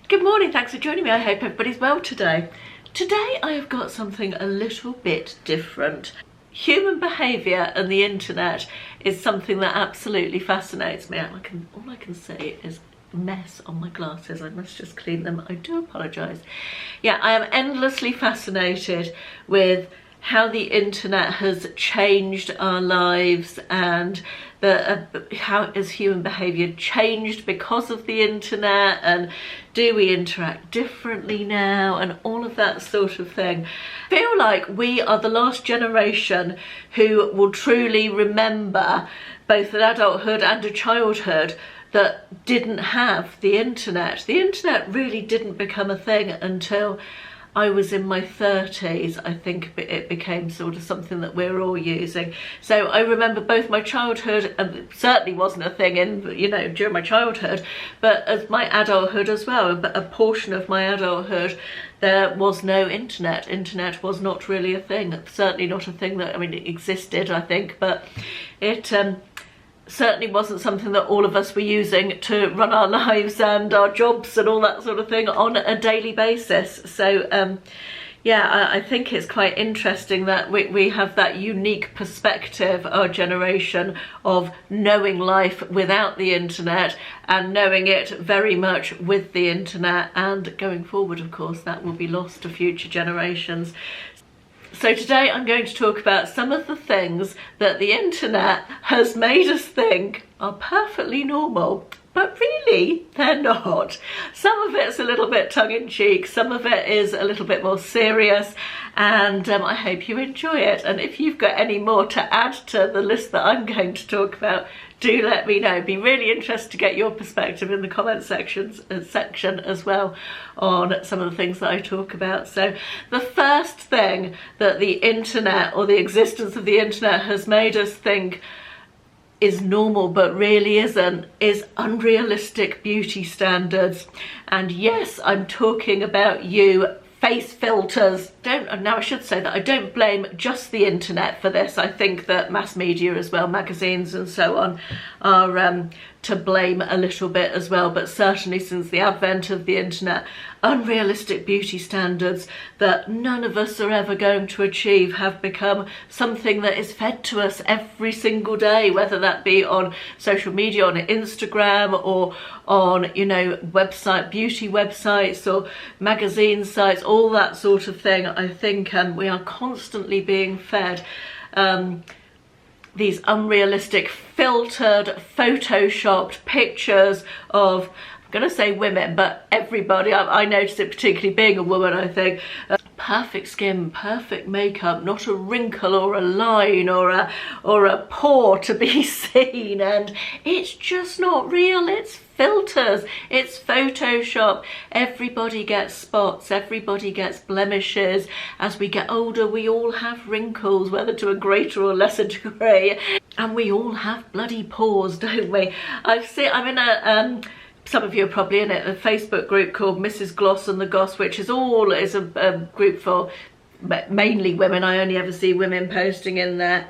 Good morning, thanks for joining me. I hope everybody's well today. Today I have got something a little bit different. Human behaviour and the internet is something that absolutely fascinates me. All I can say is mess on my glasses. I must just clean them. I do apologise. Yeah, I am endlessly fascinated with how the internet has changed our lives and how has human behaviour changed because of the internet, and do we interact differently now, and all of that sort of thing. I feel like we are the last generation who will truly remember both an adulthood and a childhood that didn't have the internet. The internet really didn't become a thing until I was in my 30s. I think it became sort of something that we're all using. So I remember both my childhood, and it certainly wasn't a thing during my childhood, but as my adulthood as well. But a portion of my adulthood, there was no internet. Internet was not really a thing. Certainly not a thing that, it existed, I think, but it certainly wasn't something that all of us were using to run our lives and our jobs and all that sort of thing on a daily basis. So yeah, I think it's quite interesting that we have that unique perspective, our generation, of knowing life without the internet and knowing it very much with the internet, and going forward, of course, that will be lost to future generations. So today I'm going to talk about some of the things that the internet has made us think are perfectly normal, but really they're not. Some of it's a little bit tongue-in-cheek, some of it is a little bit more serious, and I hope you enjoy it. And if you've got any more to add to the list that I'm going to talk about, do let me know. It'd be really interested to get your perspective in the comment section as well on some of the things that I talk about. So the first thing that the internet, or the existence of the internet, has made us think is normal but really isn't, is unrealistic beauty standards. And yes, I'm talking about face filters. Now I should say that I don't blame just the internet for this. I think that mass media as well, magazines and so on, are to blame a little bit as well. But certainly since the advent of the internet, unrealistic beauty standards that none of us are ever going to achieve have become something that is fed to us every single day, whether that be on social media, on Instagram, or on beauty websites or magazine sites, all that sort of thing. I think we are constantly being fed these unrealistic, filtered, photoshopped pictures of, I'm going to say women, but everybody. I noticed it particularly being a woman, I think. Perfect skin, perfect makeup, not a wrinkle or a line or a pore to be seen, and it's just not real. It's filters, it's Photoshop. Everybody gets spots, everybody gets blemishes. As we get older, we all have wrinkles, whether to a greater or lesser degree, and we all have bloody pores, don't we? I'm in a some of you are probably in it, a Facebook group called Mrs. Gloss and the Goss, which is a group for mainly women. I only ever see women posting in there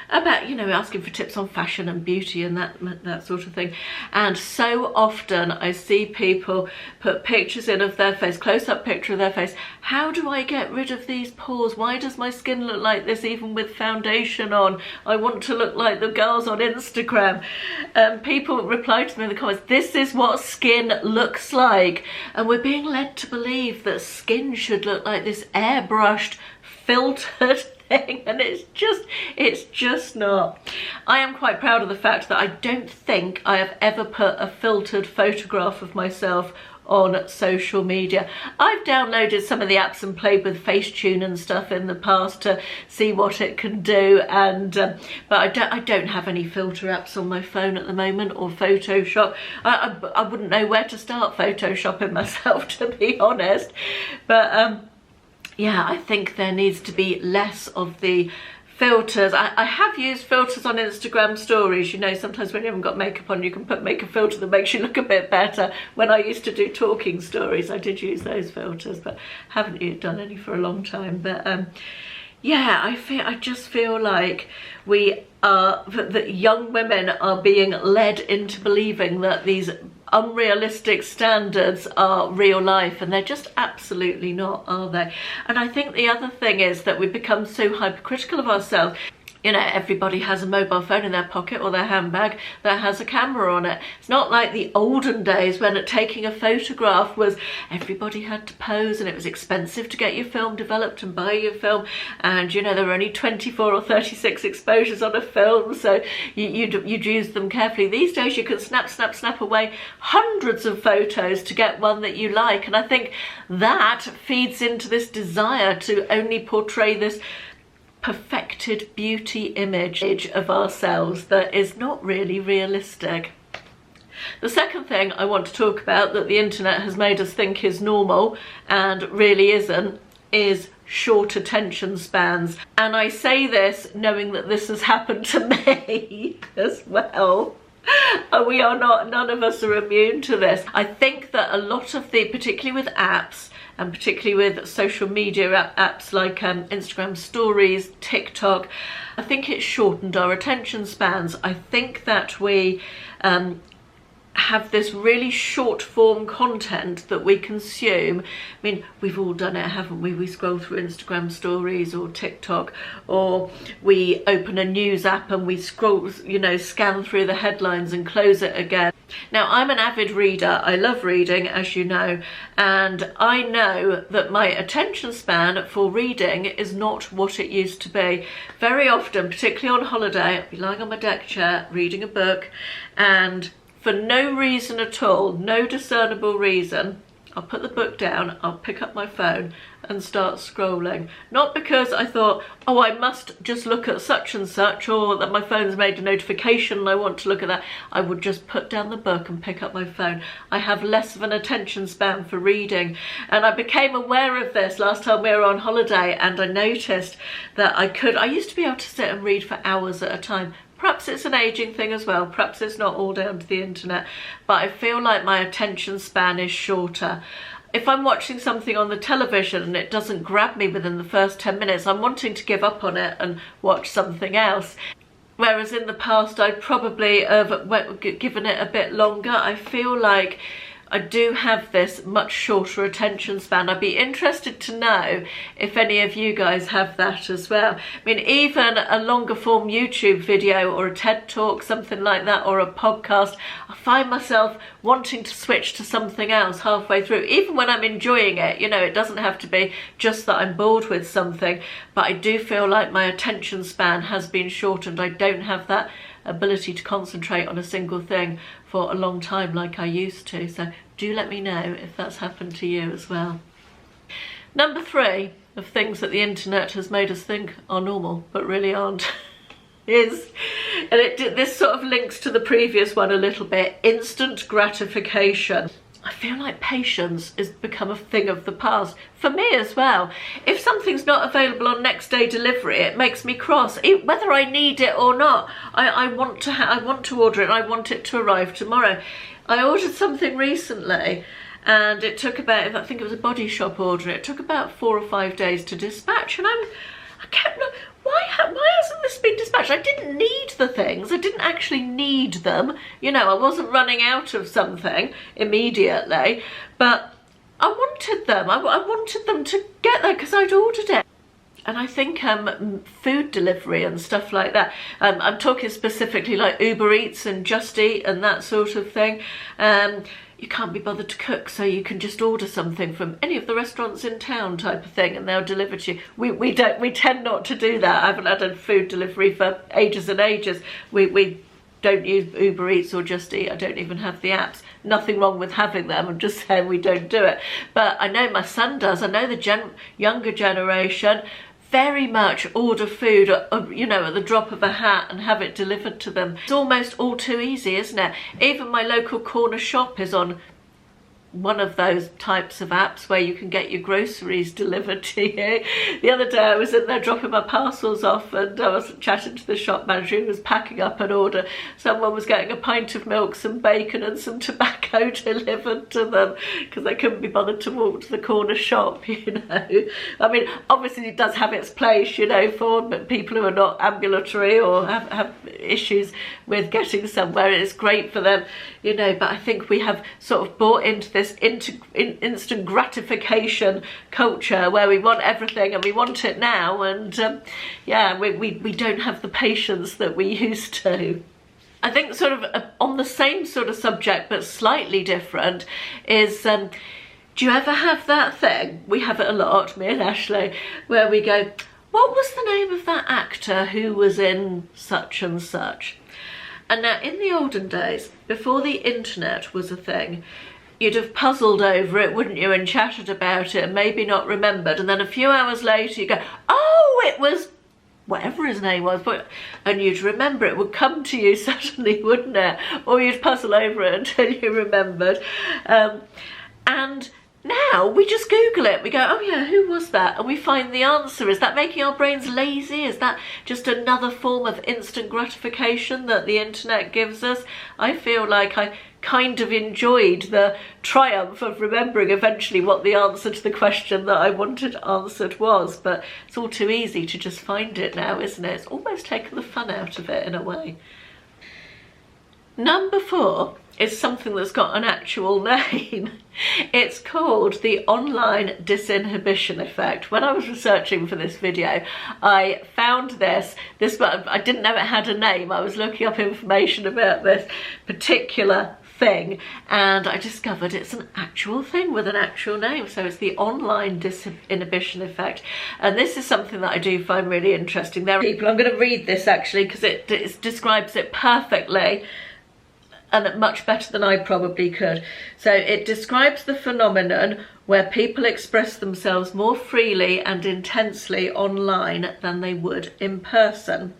about asking for tips on fashion and beauty and that sort of thing. And so often I see people put pictures in of their face, close-up picture of their face. How do I get rid of these pores? Why does my skin look like this even with foundation on? I want to look like the girls on Instagram. People reply to me in the comments, this is what skin looks like, and we're being led to believe that skin should look like this airbrushed, filtered thing, and it's just not. I am quite proud of the fact that I don't think I have ever put a filtered photograph of myself on social media. I've downloaded some of the apps and played with Facetune and stuff in the past to see what it can do, and but I don't have any filter apps on my phone at the moment, or Photoshop. I wouldn't know where to start photoshopping myself, to be honest. But yeah, I think there needs to be less of the filters. I have used filters on Instagram stories. Sometimes when you haven't got makeup on, you can make a filter that makes you look a bit better. When I used to do talking stories, I did use those filters, but haven't done any for a long time. But yeah, I just feel like that young women are being led into believing that these unrealistic standards are real life, and they're just absolutely not, are they? And I think the other thing is that we become so hypercritical of ourselves. You know, everybody has a mobile phone in their pocket or their handbag that has a camera on it. It's not like the olden days when taking a photograph was, everybody had to pose, and it was expensive to get your film developed and buy your film. And, you know, there were only 24 or 36 exposures on a film, so you'd use them carefully. These days you can snap away hundreds of photos to get one that you like. And I think that feeds into this desire to only portray this perfected beauty image of ourselves that is not really realistic. The second thing I want to talk about that the internet has made us think is normal and really isn't is short attention spans. And I say this knowing that this has happened to me as well. We are not, none of us are immune to this. I think that a lot of the, particularly with apps, and particularly with social media apps like Instagram stories, TikTok, I think it's shortened our attention spans. I think that we have this really short form content that we consume. I mean, we've all done it, haven't we? We scroll through Instagram stories or TikTok, or we open a news app and we scroll, you know, scan through the headlines and close it again. Now, I'm an avid reader. I love reading, as you know, and I know that my attention span for reading is not what it used to be. Very often, particularly on holiday, I'll be lying on my deck chair reading a book, and for no reason at all, no discernible reason, I'll put the book down, I'll pick up my phone and start scrolling. Not because I thought, oh, I must just look at such and such, or that my phone's made a notification and I want to look at that. I would just put down the book and pick up my phone. I have less of an attention span for reading. And I became aware of this last time we were on holiday, and I noticed that I used to be able to sit and read for hours at a time. Perhaps it's an aging thing as well, perhaps it's not all down to the internet, but I feel like my attention span is shorter. If I'm watching something on the television and it doesn't grab me within the first 10 minutes, I'm wanting to give up on it and watch something else. Whereas in the past I'd probably have given it a bit longer. I feel like I do have this much shorter attention span. I'd be interested to know if any of you guys have that as well. I mean, even a longer form YouTube video or a TED Talk, something like that, or a podcast, I find myself wanting to switch to something else halfway through, even when I'm enjoying it. You know, it doesn't have to be just that I'm bored with something, but I do feel like my attention span has been shortened. I don't have that ability to concentrate on a single thing for a long time like I used to. So do let me know if that's happened to you as well. Number 3 of things that the internet has made us think are normal but really aren't is, and this sort of links to the previous one a little bit, instant gratification. I feel like patience has become a thing of the past for me as well. If something's not available on next day delivery, it makes me cross, whether I need it or not. I want to order it. I want it to arrive tomorrow. I ordered something recently, and it took about, I think it was a Body Shop order. It took about 4 or 5 days to dispatch, and I kept looking. Why hasn't this been dispatched? I didn't need the things. I didn't actually need them. You know, I wasn't running out of something immediately, but I wanted them. I wanted them to get there because I'd ordered it. And I think food delivery and stuff like that, I'm talking specifically like Uber Eats and Just Eat and that sort of thing. You can't be bothered to cook, so you can just order something from any of the restaurants in town type of thing, and they'll deliver to you. We tend not to do that. I haven't had a food delivery for ages and ages. We don't use Uber Eats or Just Eat. I don't even have the apps. Nothing wrong with having them. I'm just saying we don't do it. But I know my son does. I know the younger generation very much order food, you know, at the drop of a hat and have it delivered to them. It's almost all too easy, isn't it? Even my local corner shop is on one of those types of apps where you can get your groceries delivered to you. The other day I was in there dropping my parcels off, and I was chatting to the shop manager who was packing up an order. Someone was getting a pint of milk, some bacon and some tobacco delivered to them because they couldn't be bothered to walk to the corner shop, you know. I mean, obviously it does have its place, you know, for people who are not ambulatory or have issues with getting somewhere. It's great for them, you know, but I think we have sort of bought into this instant gratification culture where we want everything and we want it now, and yeah, we don't have the patience that we used to. I think sort of on the same sort of subject but slightly different is, do you ever have that thing? We have it a lot, me and Ashley, where we go, what was the name of that actor who was in such and such? And now in the olden days, before the internet was a thing, you'd have puzzled over it, wouldn't you, and chatted about it and maybe not remembered, and then a few hours later you go, oh, it was whatever his name was, and you'd remember. It would come to you suddenly, wouldn't it? Or you'd puzzle over it until you remembered. And now we just Google it. We go, oh yeah, who was that? And we find the answer. Is that making our brains lazy? Is that just another form of instant gratification that the internet gives us? I feel like I kind of enjoyed the triumph of remembering eventually what the answer to the question that I wanted answered was, but it's all too easy to just find it now, isn't it? It's almost taken the fun out of it in a way. Number 4 is something that's got an actual name. It's called the online disinhibition effect. When I was researching for this video, I found this, but I didn't know it had a name. I was looking up information about this particular thing, and I discovered it's an actual thing with an actual name. So it's the online disinhibition effect, and this is something that I do find really interesting. There are people, I'm going to read this actually because it describes it perfectly and much better than I probably could. So it describes the phenomenon where people express themselves more freely and intensely online than they would in person.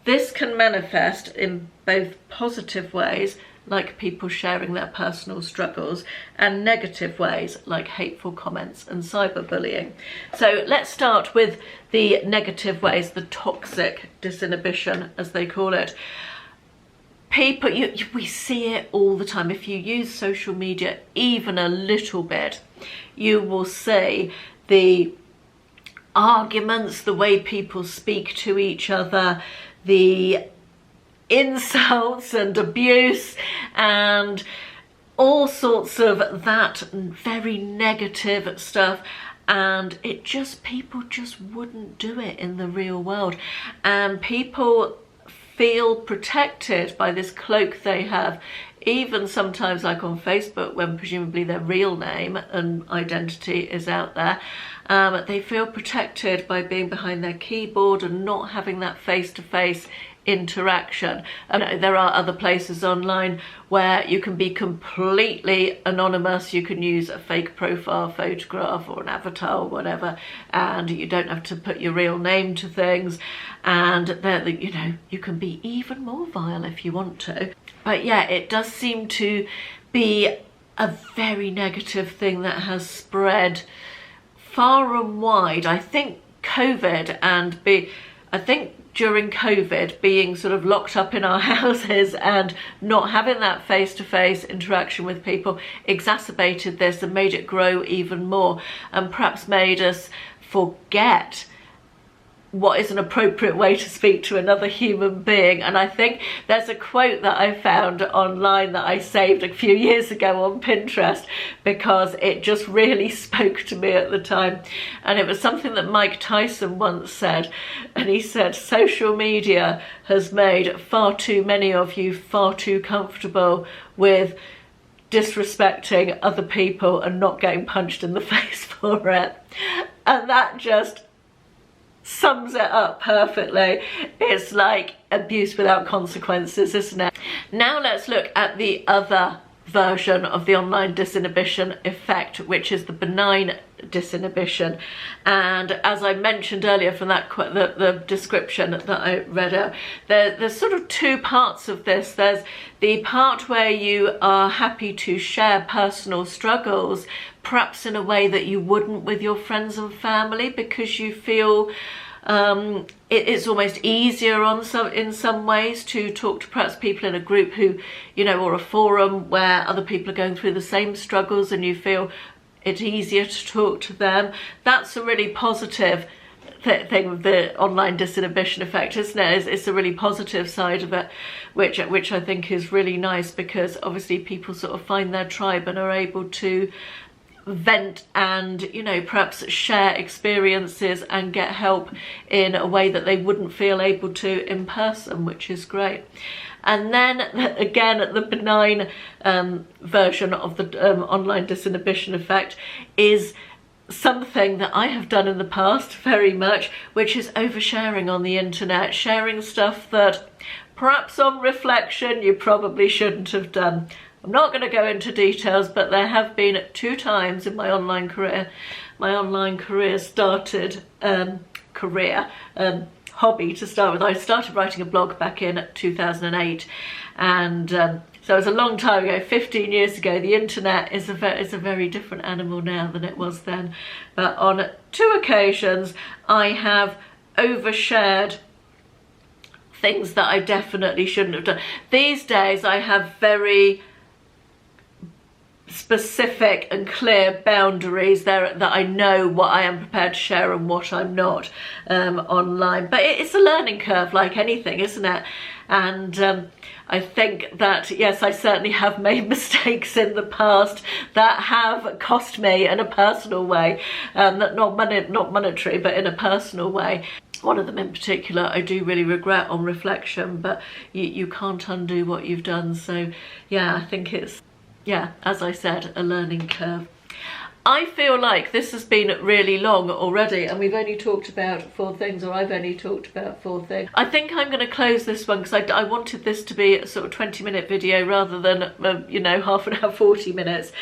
This can manifest in both positive ways, like people sharing their personal struggles, and negative ways like hateful comments and cyberbullying. So let's start with the negative ways, the toxic disinhibition as they call it. People, we see it all the time. If you use social media even a little bit, you will see the arguments, the way people speak to each other, the insults and abuse and all sorts of that very negative stuff, and people just wouldn't do it in the real world, and people feel protected by this cloak they have, even sometimes like on Facebook when presumably their real name and identity is out there. They feel protected by being behind their keyboard and not having that face-to-face interaction. There are other places online where you can be completely anonymous. You can use a fake profile photograph or an avatar or whatever, and you don't have to put your real name to things, and you can be even more vile if you want to. But yeah, it does seem to be a very negative thing that has spread far and wide. I think during COVID, being sort of locked up in our houses and not having that face-to-face interaction with people exacerbated this and made it grow even more, and perhaps made us forget what is an appropriate way to speak to another human being. And I think there's a quote that I found online that I saved a few years ago on Pinterest because it just really spoke to me at the time. And it was something that Mike Tyson once said, and he said, social media has made far too many of you far too comfortable with disrespecting other people and not getting punched in the face for it. And that just sums it up perfectly. It's like abuse without consequences, isn't it? Now let's look at the other version of the online disinhibition effect, which is the benign disinhibition. And as I mentioned earlier from that the description that I read out, there's sort of two parts of this. There's the part where you are happy to share personal struggles, perhaps in a way that you wouldn't with your friends and family, because you feel it's almost easier in some ways to talk to perhaps people in a group who, or a forum where other people are going through the same struggles and you feel it's easier to talk to them. That's a really positive thing with the online disinhibition effect, isn't it? It's a really positive side of it, which I think is really nice, because obviously people sort of find their tribe and are able to vent and, you know, perhaps share experiences and get help in a way that they wouldn't feel able to in person, which is great. And then again, the benign version of the online disinhibition effect is something that I have done in the past very much, which is oversharing on the internet, sharing stuff that perhaps on reflection you probably shouldn't have done. I'm not going to go into details, but there have been 2 times in my online career. My online career started, hobby to start with. I started writing a blog back in 2008, and so it was a long time ago, 15 years ago. The internet is a very different animal now than it was then. But on 2 occasions, I have overshared things that I definitely shouldn't have done. These days, I have very specific and clear boundaries there, that I know what I am prepared to share and what I'm not online. But it's a learning curve like anything, isn't it? And I think that, yes, I certainly have made mistakes in the past that have cost me in a personal way, not monetary, but in a personal way. One of them in particular I do really regret on reflection, but you can't undo what you've done. So yeah, I think it's, yeah, as I said, a learning curve. I feel like this has been really long already, and we've only talked about 4 things, or I've only talked about 4 things. I think I'm going to close this one, because I wanted this to be a sort of 20-minute video rather than, you know, half an hour, 40 minutes.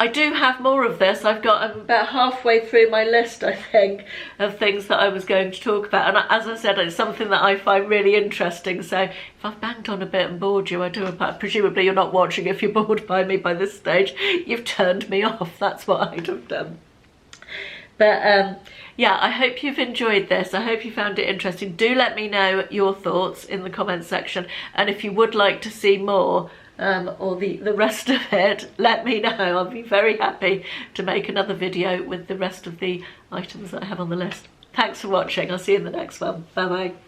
I do have more of this. I'm about halfway through my list, I think, of things that I was going to talk about. And as I said, it's something that I find really interesting. So if I've banged on a bit and bored you, I do. Presumably you're not watching if you're bored by me by this stage. You've turned me off. That's what I'd have done. But yeah, I hope you've enjoyed this. I hope you found it interesting. Do let me know your thoughts in the comments section. And if you would like to see more, or the rest of it, let me know. I'll be very happy to make another video with the rest of the items that I have on the list. Thanks for watching. I'll see you in the next one. Bye bye.